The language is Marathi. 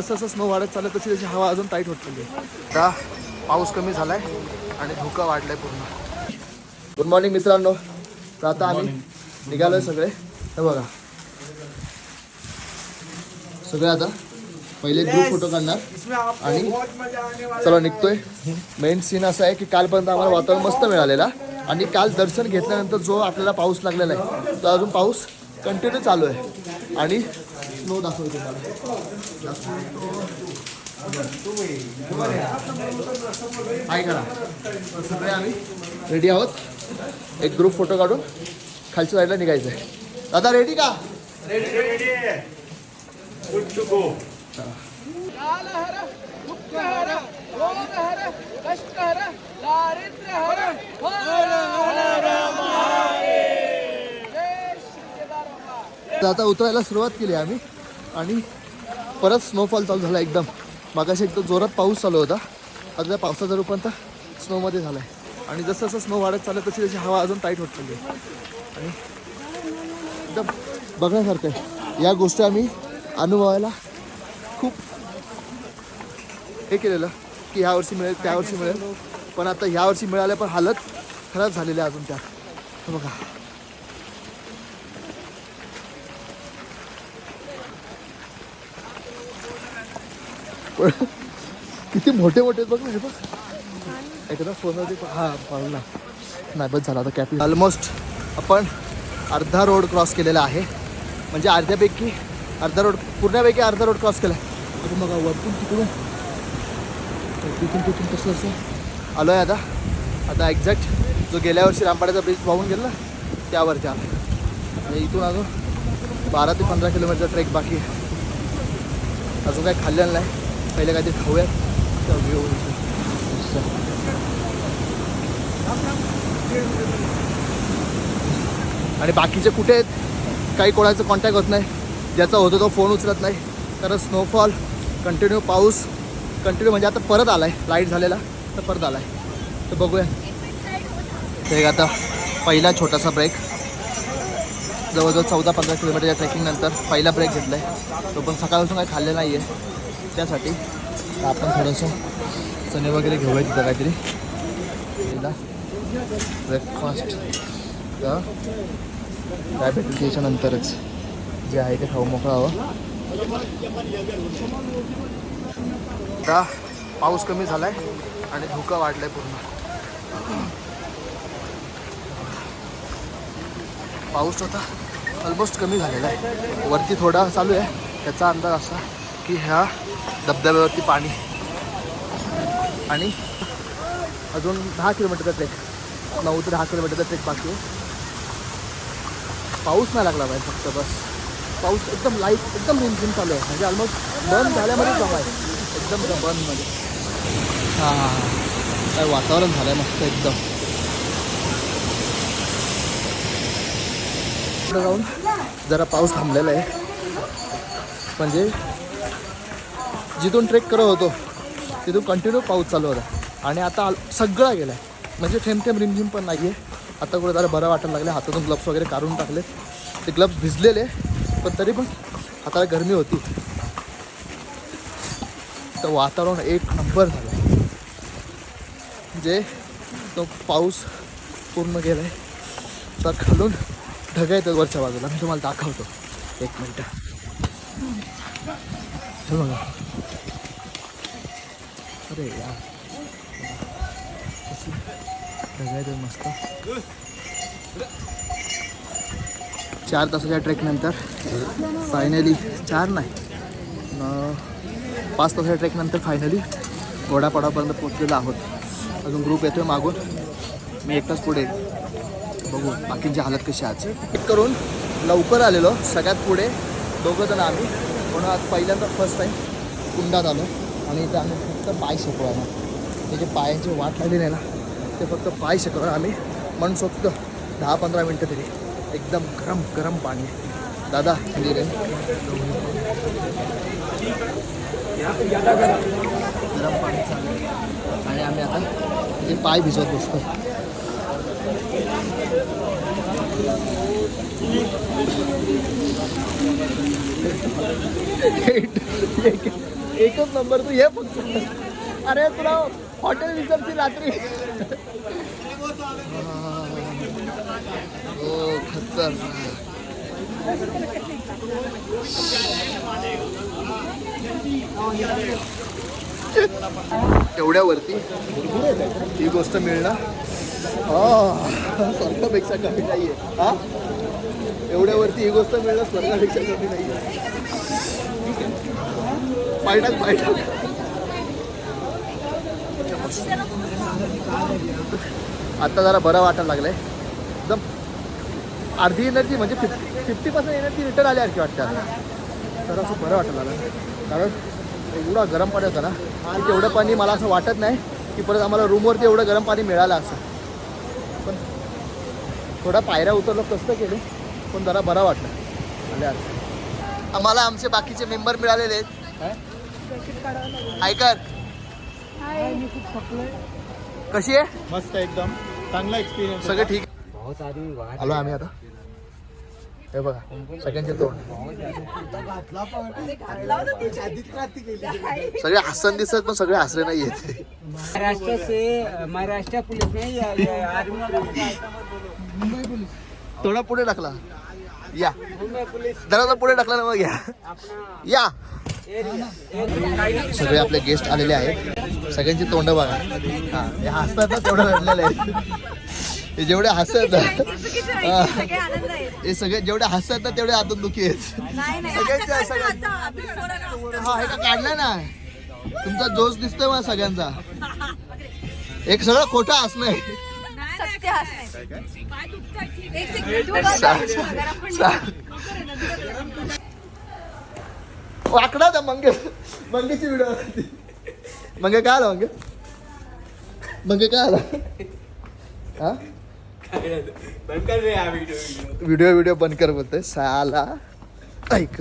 जसं जसं स्नो वाढत चाललं तशी तशी हवा अजून टाईट होत चालली आहे. आता पाऊस कमी झालाय आणि धुकं वाढलंय पूर्ण. गुड मॉर्निंग मित्रांनो. तर आता आम्ही निघालोय सगळे. हे बघा सगळे आता पहिले ग्रुप फोटो काढणार आणि चला निघतोय. मेन सीन असा आहे की कालपर्यंत आम्हाला वातावरण मस्त मिळालेला आणि काल दर्शन घेतल्यानंतर जो आपल्याला पाऊस लागलेला आहे तो अजून पाऊस कंटिन्यू चालू आहे आणि स्नो दाखवतो तुम्हाला. काय करा सगळे आम्ही रेडी आहोत. एक ग्रुप फोटो काढून खालच्या साईडला निघायचं आहे. दादा रेडी का? रेडी. आता उतरायला सुरुवात केली आम्ही आणि परत स्नोफॉल चालू झाला एकदम. मागाशी एकदम जोरात पाऊस चालू होता. आता त्या पावसाचा रूपांतर स्नोमध्ये झाला आहे आणि जसं जसं स्नो वाढत चाललं तशी तशी हवा अजून टाईट होत चालली आहे आणि एकदम बघण्यासारखं आहे. या गोष्टी आम्ही अनुभवायला खूप हे केलेलं की ह्या वर्षी मिळेल त्या वर्षी मिळेल, पण आता ह्या वर्षी मिळाल्या पण हालत खराब झालेली आहे अजून त्या. बघा किती मोठे मोठे बघ ना हे बघ. एकदा फोनवरती हा पाळला नाही बस झाला आता कॅपी. ऑलमोस्ट आपण अर्धा रोड क्रॉस केलेला आहे. म्हणजे अर्ध्यापैकी अर्धा रोड पूर्णपैकी अर्धा रोड क्रॉस केला आहे. आता बघा वरतून तिकडून तिथून कसं असं आलो आहे आता. आता एक्झॅक्ट जो गेल्या वर्षी रामपाड्याचा ब्रिज वाहून गेला त्यावरती आला. इथून अजून 12 ते 15 किलोमीटरचा ट्रेक बाकी आहे. अजून काही खाल्लेलं नाही. पहिले काहीतरी खाऊयात तर घेऊ. आणि बाकीचे कुठे आहेत काही कोणाचं कॉन्टॅक्ट होत नाही. ज्याचा होतो तो फोन उचलत नाही कारण स्नोफॉल कंटिन्यू पाऊस कंटिन्यू म्हणजे आता परत आला आहे. लाईट झालेला तर परत आला आहे. तर बघूया. ते आता पहिला छोटासा ब्रेक जवळजवळ 14-15 किलोमीटरच्या ट्रेकिंगनंतर पहिला ब्रेक घेतला आहे. तो पण सकाळपासून काही खाल्लेला नाही आहे त्यासाठी आपण थोडंसं चणे वगैरे घेऊया तिथं काहीतरी पहिला ब्रेकफास्ट. तर डायबेटीस याच्यानंतरच जे आहे ते खाऊ मोकळा हवं. आता पाऊस कमी झाला आहे आणि धुकं वाढलं आहे पूर्ण. पाऊस आता ऑलमोस्ट कमी झालेला आहे. वरती थोडा चालू आहे. त्याचा अंदाज असा की ह्या धबधब्यावरती पाणी आणि अजून 10 किलोमीटरचा ट्रेक 9 ते 10 किलोमीटरचा ट्रेक बाकी आहे. पाऊस नाही लागला पाहिजे फक्त बस. पाऊस एकदम लाईट एकदम रिमझिम चालू आहे. म्हणजे ऑलमोस्ट बंद झाल्यामध्ये जमा आहे एकदम बंदमध्ये. हां काय वातावरण झालं आहे मस्त एकदम. जाऊन जरा पाऊस थांबलेला आहे. म्हणजे जिथून ट्रेक करत होतो तिथून कंटिन्यू पाऊस चालू होता आणि आता सगळा गेला आहे. म्हणजे थेंब रिमझिम पण नाही आहे. आता कुठे जरा बरं वाटायला लागलं. हातातून ग्लव्स वगैरे काढून टाकले. ते ग्लव्स भिजलेले पण तरी पण हाताला गरमी होती. तर वातावरण एक नंबर झालं आहे. म्हणजे तो पाऊस पूर्ण गेला आहे. तर खालून ढगा येतात वरच्या बाजूला. मी तुम्हाला दाखवतो एक मिनटं. हे बघा. अरे यार ढगा येतात मस्त. 4 तासाच्या ट्रेकनंतर फायनली 4 नाही 5 तासाच्या ट्रेकनंतर फायनली घोडापाडापर्यंत पोचलेलो आहोत. अजून ग्रुप येतो आहे मागून. मी एकटाच पुढे. बघू बाकींची हालत कशी आज. ट्रेक करून लवकर आलेलो. सगळ्यात पुढे 2 जण आम्ही. म्हणून आज पहिल्यांदा फर्स्ट टाईम कुंडात आलो आणि इथं आम्ही फक्त पाय शेकवणार. ते जे पायांची वाट लागली नाही ना ते फक्त पाय शेकवणार आम्ही. म्हणून फक्त 10-15 मिनटं तरी एकदम गरम गरम पाणी. दादा रे गरम पाणी चालू आणि आम्ही आता म्हणजे पाय भिजवत बसतो. एकच नंबर तू ये फक्त. अरे तुला हॉटेल विसरची रात्री. हो खतरनाक. एवढ्यावरती ही गोष्ट मिळणं स्वर्गापेक्षा कमी नाहीये. हा एवढ्यावरती ही गोष्ट मिळणं स्वर्गापेक्षा कमी नाहीये. पायटाक पायटाक. आता जरा बरं वाटायला लागलंय. एकदम अर्धी एनर्जी म्हणजे 50% एनर्जी रिटर्न आल्यासारखी वाटते आता. तर असं बरं वाटायला लागलं. कारण एवढा गरम पाणी होतं ना आणि तेवढं पाणी मला असं वाटत नाही की परत आम्हाला रूमवरती एवढं गरम पाणी मिळालं असं. पण थोडा पायऱ्या उतरलं कष्ट केले पण जरा बरं वाटलं आल्या. आम्हाला आमचे बाकीचे मेंबर मिळालेले आहेत. ऐकर कशी आहे? मस्त एकदम चांगला एक्सपिरियन्स. सगळं ठीक आलो आम्ही आता. हे बघा सगळ्यांचे तोंड सगळे हसन दिसत पण सगळे हसरे नाही आहेत. महाराष्ट्र पुलिस नहीं थोडा पुढे टाकला या जरा पुढे टाकला ना मग या. सगळे आपले गेस्ट आलेले आहेत. सगळ्यांची तोंड बघा. हा हे हसतात ना तेवढं रडलेले आहेत. हे जेवढे हसतात ना हे सगळे जेवढे हसतात ना तेवढे आतून दुखी आहेत सगळ्यांचे. हा हे का काढलं ना तुमचा जोश दिसतोय मला सगळ्यांचा. एक सगळं खोटं हसणं आहे. वाकडा था मंगेची व्हिडिओ. मंगे काय आला मंगे काय आला. हा व्हिडिओ बंद कर बोलतोय साला. ऐक